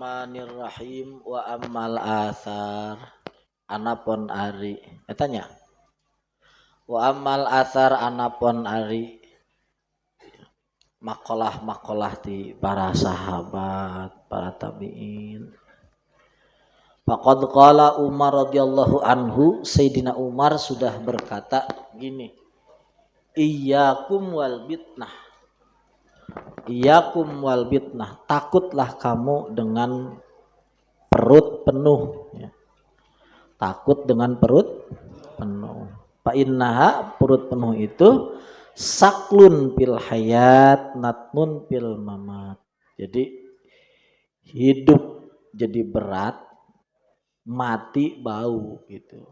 Bismillahirrahmanirrahim. Wa ammal athar anapun ari. Tanya. Wa ammal athar anapun ari makalah-makalah di para sahabat, para tabi'in. Faqad qala Umar radhiyallahu anhu, Sayyidina Umar sudah berkata gini. Iyyakum wal bitnah. Iyyakum wal bitnah. Takutlah kamu dengan perut penuh ya. Takut dengan perut penuh. Fa innaha, perut penuh itu saklun fil hayat natmun fil mamat. Jadi hidup jadi berat, mati bau gitu.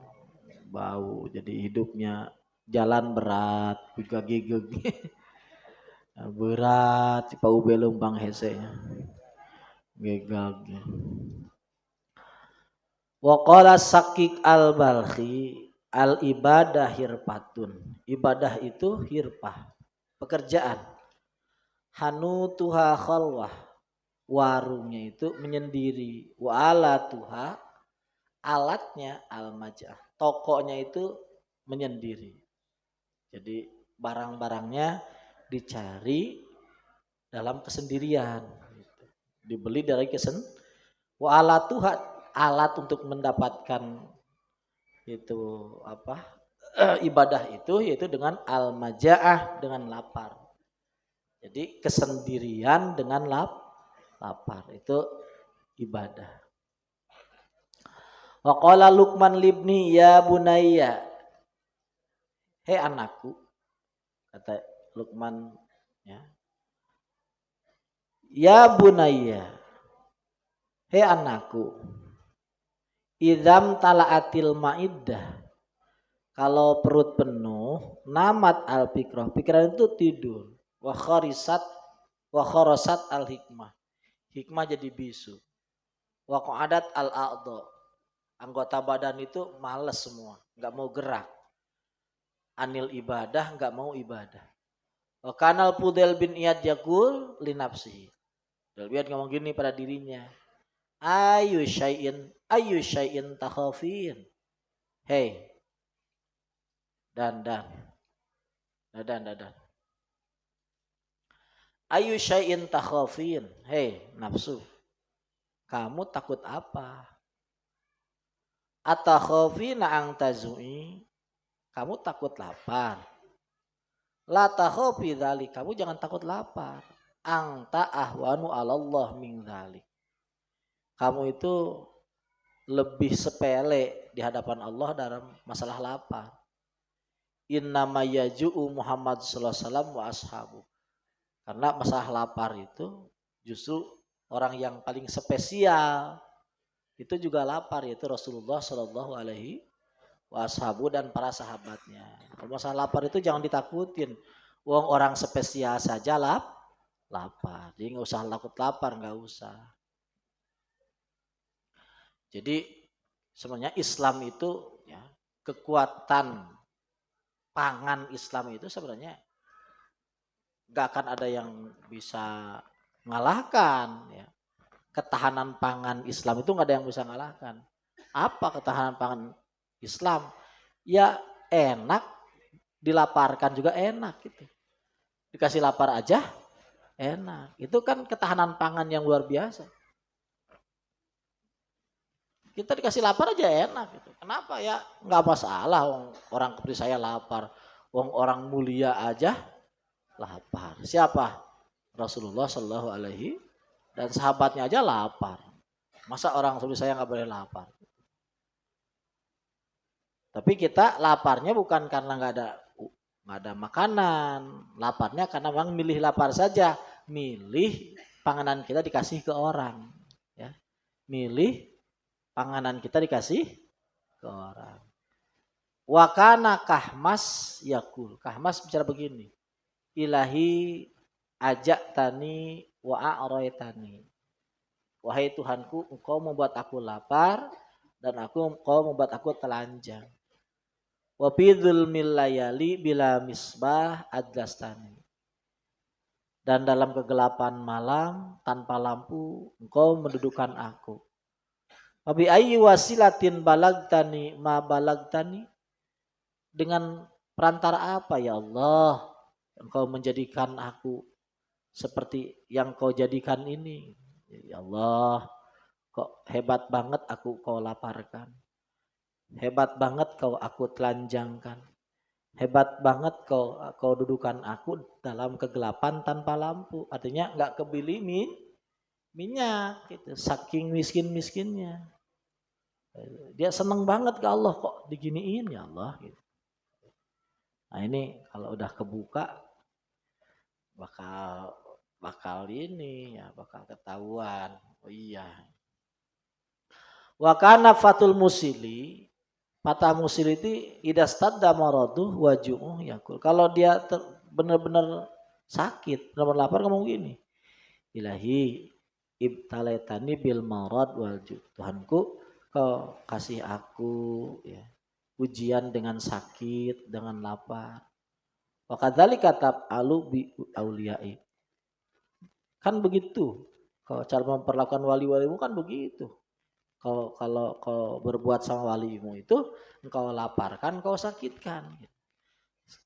Bau. Jadi hidupnya jalan berat, gigag berat, si pau belum bang hese gegag. Wa qala Sakik al-Balkhi, al ibadah hirfatun. Ibadah itu hirfah, pekerjaan. Hanutuha khalwah, warungnya itu menyendiri. Wa alatuha, alatnya al-majah, tokonya itu menyendiri. Jadi barang-barangnya dicari dalam kesendirian, dibeli dari wa alatuha, alat untuk mendapatkan itu apa ibadah itu yaitu dengan al-maja'ah, dengan lapar. Jadi kesendirian dengan lapar itu ibadah. Wa qala Luqman libni ya bunayya, hei anakku, kata Luqman ya bunayya, hei anakku, idzam talaatil maidah, kalau perut penuh, namat al fikrah, pikiran itu tidur, wa kharasat al hikmah, hikmah jadi bisu, wa qa'adat al a'dha, anggota badan itu malas semua, enggak mau gerak, anil ibadah, enggak mau ibadah. Wa kanal Fudail bin Iyad yaqul li nafsihi, Fudail bin Iyad ngomong gini pada dirinya, ayu syai'in takhafin, hei dan ayu syai'in takhafin, hei nafsu, kamu takut apa? Atakhafina ang tazui, kamu takut lapar. La takhafi dzalik, kamu jangan takut lapar. Anta ahwanu 'alallah min dzalik, kamu itu lebih sepele di hadapan Allah dalam masalah lapar. Innama yaju'u Muhammad sallallahu alaihi wasallam wa ashabu, karena masalah lapar itu justru orang yang paling spesial itu juga lapar, yaitu Rasulullah sallallahu alaihi washabu dan para sahabatnya. Kalau masalah lapar itu jangan ditakutin, wong orang spesial saja lapar, jadi nggak usah takut lapar, nggak usah. Jadi sebenarnya Islam itu ya, kekuatan pangan Islam itu sebenarnya nggak akan ada yang bisa mengalahkan ya. Ketahanan pangan Islam itu nggak ada yang bisa mengalahkan. Apa ketahanan pangan Islam? Ya enak, dilaparkan juga enak gitu. Dikasih lapar aja enak. Itu kan ketahanan pangan yang luar biasa. Kita dikasih lapar aja enak gitu. Kenapa ya? Nggak masalah. Orang seperti saya lapar. Orang mulia aja lapar. Siapa? Rasulullah Shallallahu Alaihi dan sahabatnya aja lapar. Masa orang seperti saya nggak boleh lapar? Tapi kita laparnya bukan karena nggak ada makanan. Laparnya karena memang milih lapar saja. Milih panganan kita dikasih ke orang. Ya. Milih panganan kita dikasih ke orang. Wakana Kahmas yakul. Kahmas bicara begini. Ilahi ajak tani wa a'roitani. Wahai Tuhanku, engkau membuat aku lapar dan engkau membuat aku telanjang. Wa fi dzulmil layali bila misbah adlastani. dan dalam kegelapan malam tanpa lampu engkau mendudukkan aku. Wabi ayyi wasilatin balagtani ma balagtani, dengan perantara apa ya Allah engkau menjadikan aku seperti yang kau jadikan ini. Ya Allah, kok hebat banget kau laparkan. Hebat banget aku telanjangkan. Hebat banget kau dudukan aku dalam kegelapan tanpa lampu. Artinya nggak kebeli minyak gitu. Saking miskinnya. Dia seneng banget ke Allah, kok diginiin ya Allah gitu. Nah ini kalau udah kebuka bakal ini ya, bakal ketahuan. Oh iya. Wa kana fatul musili, patah musil itu idastadda maraduh waju'uh yakul. Kalau dia benar-benar sakit, benar-benar lapar, ngomong gini. Ilahi ibtalaitani bil marad wal ju'. Tuhanku, kau kasih aku ya ujian dengan sakit, dengan lapar. Wa kadzalika tab'alu bi auliyai. Kan begitu. Kalau cara memperlakukan wali-walimu kan begitu. Kalau kau berbuat sama walimu itu, engkau laparkan, kau sakitkan.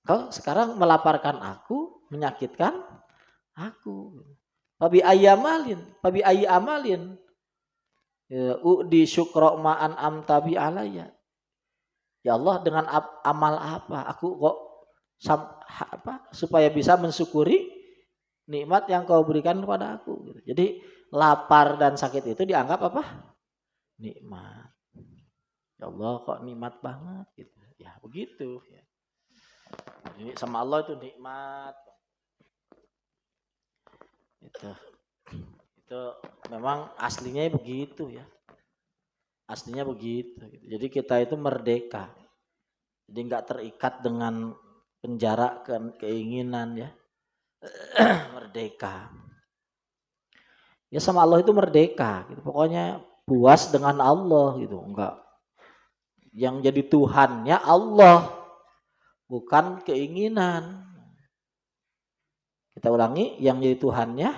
Kau sekarang melaparkan aku, menyakitkan aku. Fabi ayyi amalin di syukra ma'an amtabi alayya. Ya Allah, dengan amal apa aku kok supaya bisa mensyukuri nikmat yang kau berikan kepada aku. Jadi lapar dan sakit itu dianggap apa? Nikmat. Ya Allah, kok nikmat banget gitu. Ya begitu ya. Ini sama Allah itu nikmat. Itu memang aslinya begitu ya. Aslinya begitu. Jadi kita itu merdeka. Jadi nggak terikat dengan penjara keinginan ya. Merdeka. Ya sama Allah itu merdeka. Gitu. Pokoknya puas dengan Allah gitu. Enggak. Yang jadi Tuhannya Allah, bukan keinginan. Kita ulangi, yang jadi Tuhannya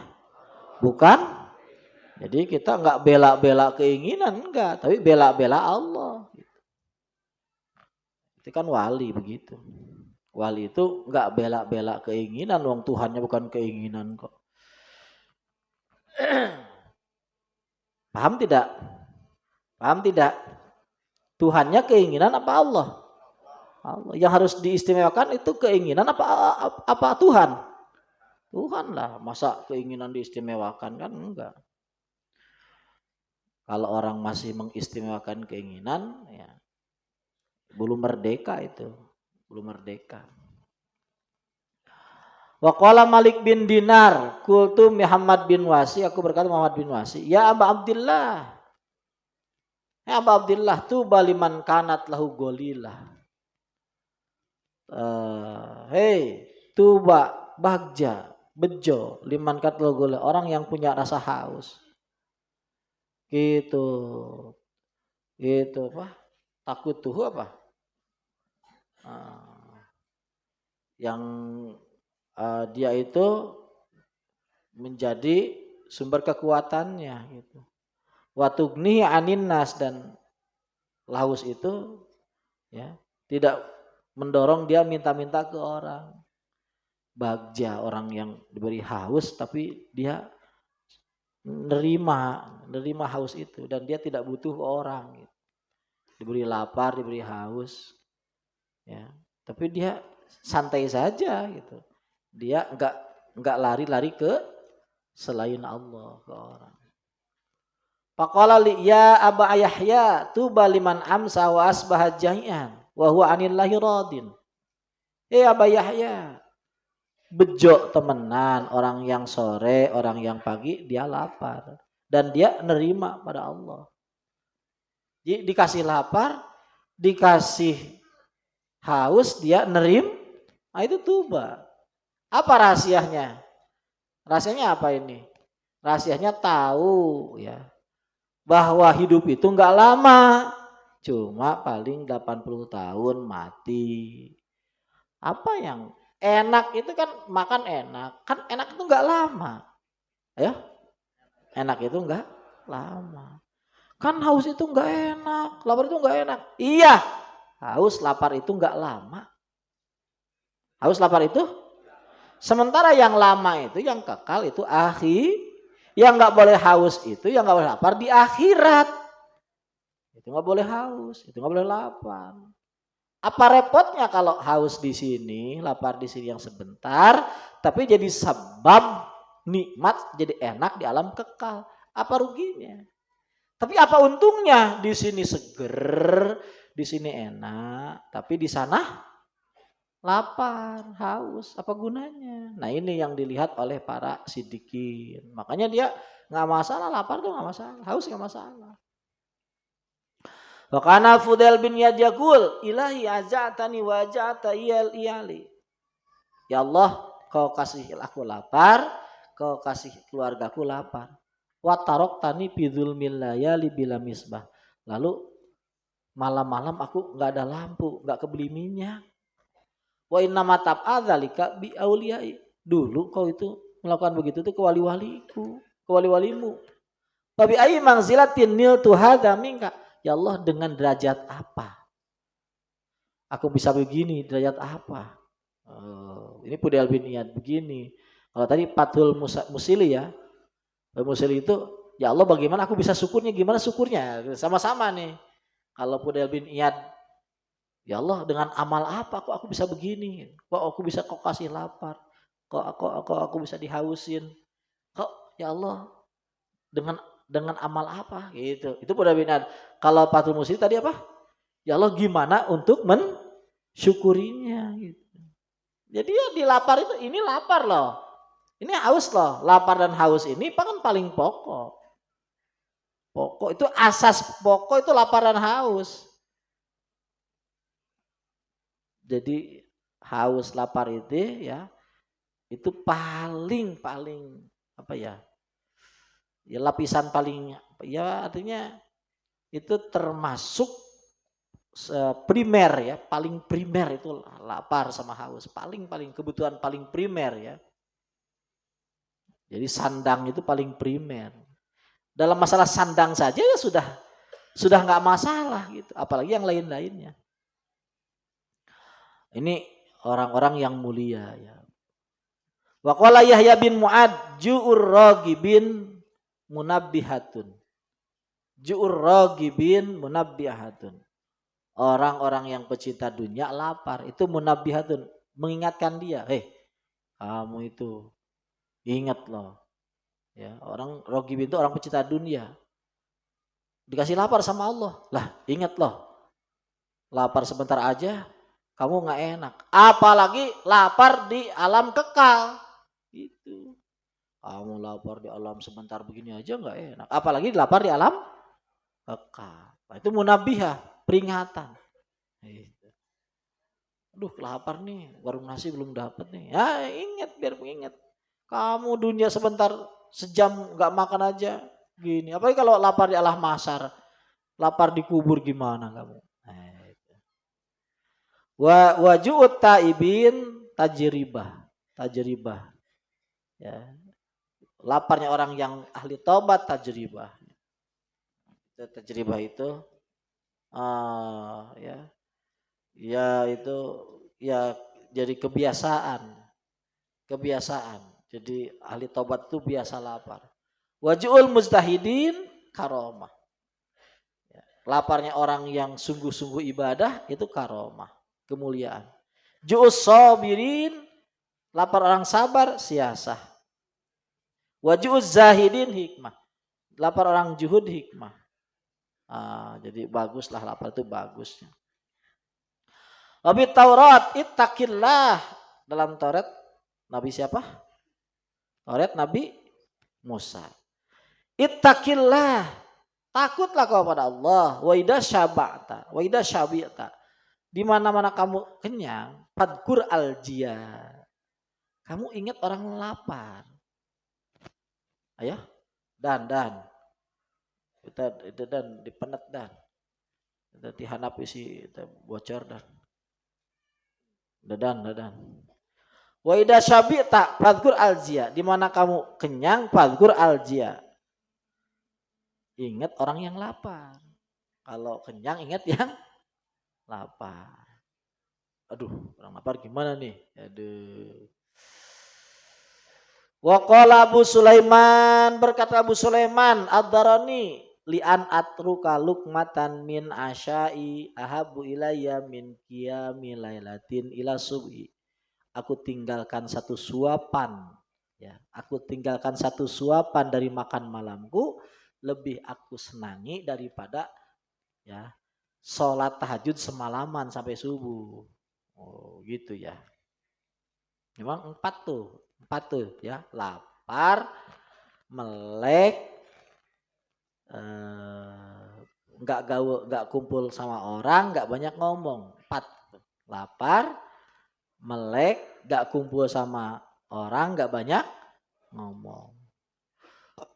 bukan. Jadi kita enggak bela-bela keinginan, enggak, tapi bela-bela Allah. Itu kan wali begitu. Wali itu enggak bela-bela keinginan, wong Tuhannya bukan keinginan kok. Paham tidak? Paham tidak? Tuhannya keinginan apa Allah? Allah. Yang harus diistimewakan itu keinginan apa Tuhan? Tuhan lah. Masa keinginan diistimewakan kan enggak. Kalau orang masih mengistimewakan keinginan, ya belum merdeka itu, belum merdeka. Wa qala Malik bin Dinar, qultu Muhammad bin Wasi, aku berkata Muhammad bin Wasi, ya Aba Abdillah. Ya Aba Abdillah, tuba liman kanat lahu golilah. Hei, tuba bagja, bejo, liman kanat lahu golilah, orang yang punya rasa haus. Gitu apa, takut tuh apa yang dia itu menjadi sumber kekuatannya gitu. Watugni anin nas, dan haus itu ya tidak mendorong dia minta-minta ke orang. Bagja, orang yang diberi haus tapi dia nerima haus itu dan dia tidak butuh orang gitu. Diberi lapar, diberi haus ya, tapi dia santai saja gitu. Dia enggak lari-lari ke selain Allah, ke orang. Faqala li ya Aba Yahya tuba liman amsa wa asbaha jahian wa huwa anillahi radin. Aba Yahya, bejo temenan orang yang sore, orang yang pagi dia lapar dan dia nerima pada Allah. Jadi dikasih lapar, dikasih haus, dia nerim, nah itu tuba. Apa rahasianya? Rahasianya apa ini? Rahasianya tahu ya bahwa hidup itu enggak lama, cuma paling 80 tahun mati. Apa yang Enak itu kan makan enak. Kan enak itu enggak lama. Ya, enak itu enggak lama. Kan haus itu enggak enak, lapar itu enggak enak. Iya, haus lapar itu enggak lama. Haus lapar itu sementara yang lama itu yang kekal itu yang enggak boleh haus itu yang enggak boleh lapar di akhirat. Itu enggak boleh haus, itu enggak boleh lapar. Apa repotnya kalau haus di sini, lapar di sini yang sebentar, tapi jadi sebab nikmat jadi enak di alam kekal. Apa ruginya? Tapi apa untungnya? Di sini seger, di sini enak, tapi di sana lapar, haus. Apa gunanya? Nah ini yang dilihat oleh para sidikin. Makanya dia nggak masalah, lapar tuh nggak masalah, haus nggak masalah. Wakana Fudail bin Iyad yaqul, ilahi azatani wa azata iyali. Ya Allah, kau kasih aku lapar, kau kasih keluargaku lapar. Wa taroktani bidzulmil layali bila misbah. Lalu malam-malam aku nggak ada lampu, nggak kebeli minyak. Wa inna matab adzalika bi auliyai. Dulu kau itu melakukan begitu tuh ke wali-waliku, ke wali-walimu. Babi ayi mangzilatin nil tuhadza minka. Ya Allah, dengan derajat apa? Aku bisa begini, derajat apa? Ini Fudail bin Iyad begini. Kalau tadi Fathul Musili ya. Musili itu, ya Allah bagaimana aku bisa syukurnya? Gimana syukurnya? Sama-sama nih. Kalau Fudail bin Iyad, ya Allah dengan amal apa kok aku bisa begini? Kok aku bisa kok kasih lapar? Kok aku bisa dihausin? Kok ya Allah dengan amal apa gitu. Itu Fudail bin Iyad. Kalau Fathul Musili tadi apa? Ya Allah gimana untuk mensyukurinya gitu. Jadi ya di lapar itu, ini lapar loh. Ini haus loh. Lapar dan haus ini kan paling pokok. Pokok itu asas pokok itu lapar dan haus. Jadi haus lapar itu ya itu paling apa ya? Ya lapisan paling ya artinya itu termasuk primer ya, paling primer itu lapar sama haus, paling kebutuhan paling primer ya. Jadi sandang itu paling primer. Dalam masalah sandang saja ya sudah nggak masalah gitu, apalagi yang lain-lainnya. Ini orang-orang yang mulia ya. Wa qala Yahya bin Mu'ad ju'ur ragibin munabbihatun. Ju'ur ragibin munabbihatun. Orang-orang yang pecinta dunia lapar itu munabbihatun, mengingatkan dia, kamu itu ingat loh. Ya, orang ragibin itu orang pecinta dunia. Dikasih lapar sama Allah. Lah, ingat loh. Lapar sebentar aja kamu nggak enak. Apalagi lapar di alam kekal. Itu. Kamu lapar di alam sebentar begini aja nggak enak. Apalagi lapar di alam kekal. Nah, itu munabihah, peringatan. Gitu. Aduh, lapar nih, warung nasi belum dapat nih. Ya, ingat biar mengingat. Kamu dunia sebentar sejam nggak makan aja gini. Apalagi kalau lapar di alam mahsyar. Lapar di kubur gimana kamu? Wa ju'ut taibin tajribah. Ya. Laparnya orang yang ahli taubat tajribah. Tajribah itu ya itu ya jadi kebiasaan. Jadi ahli taubat itu biasa lapar. Waju'ul mujtahidin karomah. Ya. Laparnya orang yang sungguh-sungguh ibadah itu karomah, kemuliaan. Ju'us sabirin, lapar orang sabar, siasah. Waju'uz zahidin hikmah. Lapar orang juhud hikmah. Jadi baguslah lapar itu bagusnya. Nabi Taurat ittaqillah. Dalam Taurat Nabi siapa? Taurat Nabi Musa. Ittaqillah. Takutlah kepada Allah. Wa idza syaba'ta, wa idza syabi'ta. Di mana-mana kamu kenyang, fadkur aljia. Kamu ingat orang lapar. Ayo, dan kita dan dipenet dan kita dihanap isi kita bocor dan Wa idza syabi'ta fadhkur aljia. Di mana kamu kenyang fadhkur aljia. Ingat orang yang lapar. Kalau kenyang ingat yang lapar. Aduh, orang lapar gimana nih? Aduh. Wa qala Abu Sulaiman, berkata Abu Sulaiman ad-Darani, li'an atruka luqmatan min asyai ahabu ilayya min qiyami lailatin ila subhi. Aku tinggalkan satu suapan, ya. Aku tinggalkan satu suapan dari makan malamku lebih aku senangi daripada ya sholat tahajud semalaman sampai subuh. Oh, gitu ya. Memang empat tuh ya, lapar, melek, nggak kumpul sama orang, nggak banyak ngomong. 4, lapar, melek, gak kumpul sama orang, gak banyak ngomong.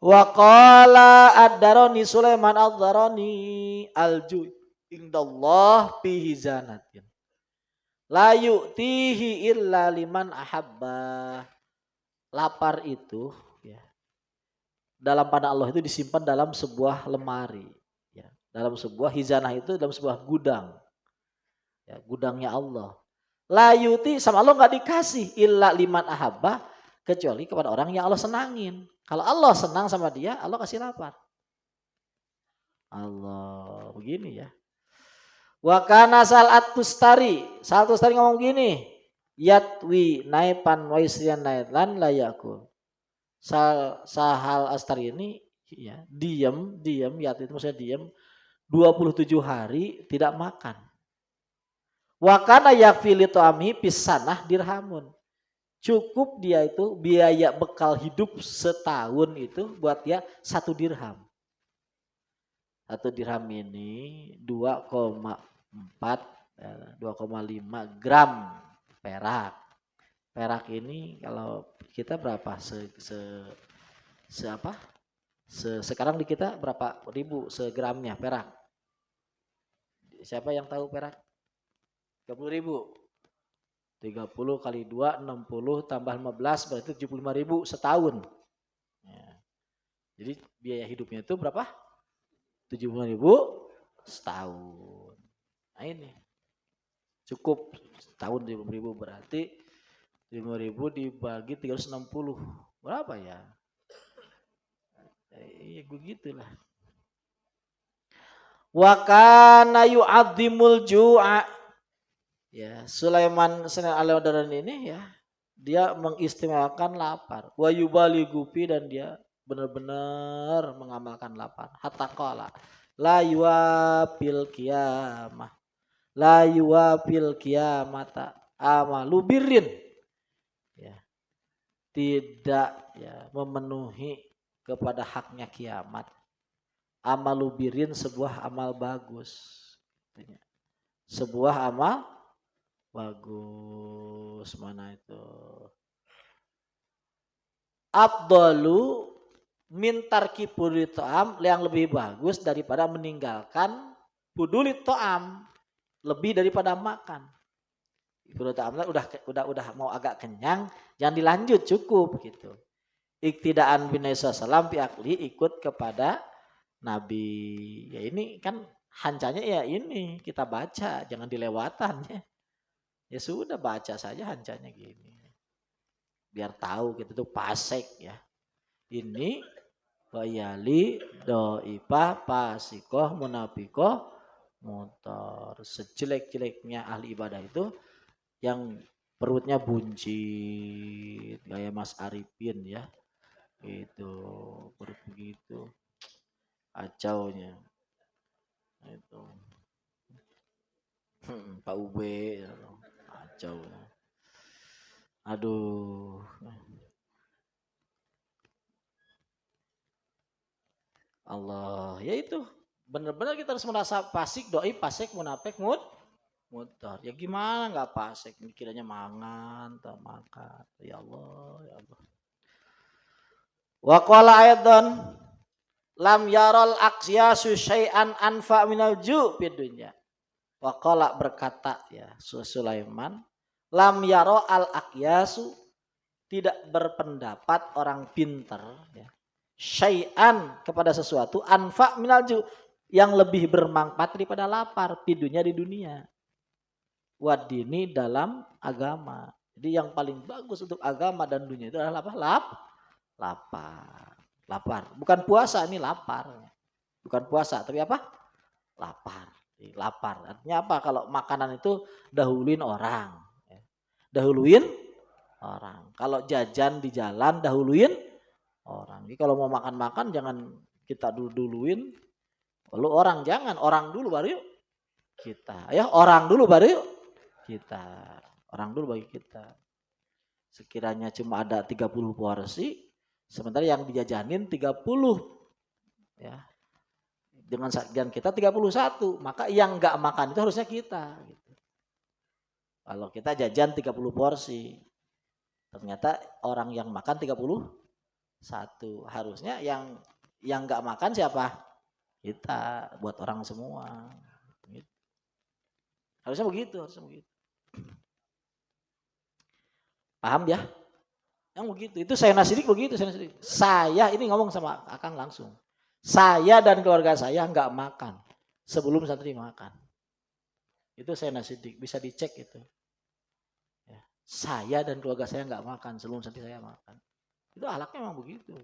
Wa qala ad-Darani Sulaiman ad-Darani al-ju indallah fihi zanatin la yu'tihi illa liman ahabba. Lapar itu ya, dalam pandangan Allah itu disimpan dalam sebuah lemari ya, dalam sebuah hizanah itu dalam sebuah gudang ya, gudangnya Allah. Layuti sama Allah nggak dikasih illa liman ahabba, kecuali kepada orang yang Allah senangin. Kalau Allah senang sama dia, Allah kasih lapar. Allah begini ya. Wa kana Sa'al Tustari ngomong gini, yatwi naipan wa isriyan naitlan la yakul. Sahal Astari ini ya, diam yat itu maksudnya diam 27 hari tidak makan. Wa kana yakfi li ta'ami pisanah dirhamun. Cukup dia itu biaya bekal hidup setahun itu buat dia 1 dirham. 1 dirham ini 2,5 gram perak. Perak ini kalau kita berapa? Sekarang di kita berapa ribu segramnya perak? Siapa yang tahu perak? 30.000. 30 kali 2 60 tambah 15 berarti 75.000 setahun. Ya. Jadi biaya hidupnya itu berapa? 75.000 setahun. Nah ini cukup setahun 75.000 berarti 5.000 dibagi 360 berapa ya? Ya begitulah. Wa kana yu'azzimul ju'a. Ya, Sulaiman al-Darani ini ya, dia mengistimewakan lapar. Wa yubaligu fi, dan dia benar-benar mengamalkan lapar. Hatta qala la yuwafil qiyamah. La yuwafil qiyamata amalu birrin. Ya. Tidak ya memenuhi kepada haknya kiamat. Amalu birrin, sebuah amal bagus. Sebuah amal bagus. Mana itu? Afdalu min tarki buduli ta'am, yang lebih bagus daripada meninggalkan buduli ta'am, lebih daripada makan. Buduli ta'am udah mau agak kenyang, jangan dilanjut, cukup gitu. Iktidaan bin Nabi sallallahu alaihi wasallam ikut kepada Nabi. Ya ini kan hancanya ya ini kita baca, jangan dilewatan ya. Ya sudah baca saja hancanya gini. Biar tahu gitu tuh pasek ya. Ini wayali doipah pasikoh munafikoh motor. Sejelek-jeleknya ahli ibadah itu yang perutnya buncit kayak Mas Arifin ya. Itu perut begitu. Kacaunya. Itu. Pak UB ya. Kacau. Aduh. Allah, ya itu. Benar-benar kita harus merasa fasik, doi fasik, munafik, mutar. Ya gimana nggak fasik? Kiranya mangan, tak makan. Ya Allah, ya Allah. Wa qala aidan lam yaral aqyasu syai'an anfa minal ju' fid dunya. Wa qala, berkata ya Sulaiman, Lam yaro al akyasu, tidak berpendapat orang pinter ya, syai'an kepada sesuatu anfa minal ju, yang lebih bermanfaat daripada lapar di dunia wadini dalam agama. Jadi yang paling bagus untuk agama dan dunia itu adalah apa? Lapar. Bukan puasa, ini lapar. Bukan puasa, tapi apa? Lapar. Artinya apa? Kalau makanan itu dahuluin orang. Kalau jajan di jalan dahuluin orang. Jadi kalau mau makan-makan jangan kita duluin. Lalu jangan orang dulu baru yuk kita. Ya, orang dulu baru yuk kita. Orang dulu bagi kita. Sekiranya cuma ada 30 porsi, sementara yang dijajanin 30. Ya. Dengan kita 31, maka yang enggak makan itu harusnya kita gitu. Kalau kita jajan 30 porsi, ternyata orang yang makan 31. Harusnya yang enggak makan siapa? Kita, buat orang semua. Gitu. Harusnya begitu. Paham ya? Yang begitu. Itu saya nasidik begitu. Saya ini ngomong sama Akang langsung. Saya dan keluarga saya enggak makan sebelum santri makan. Itu saya nasidik, bisa dicek itu. Ya. Saya dan keluarga saya enggak makan sebelum santri saya makan. Itu akhlaknya memang begitu.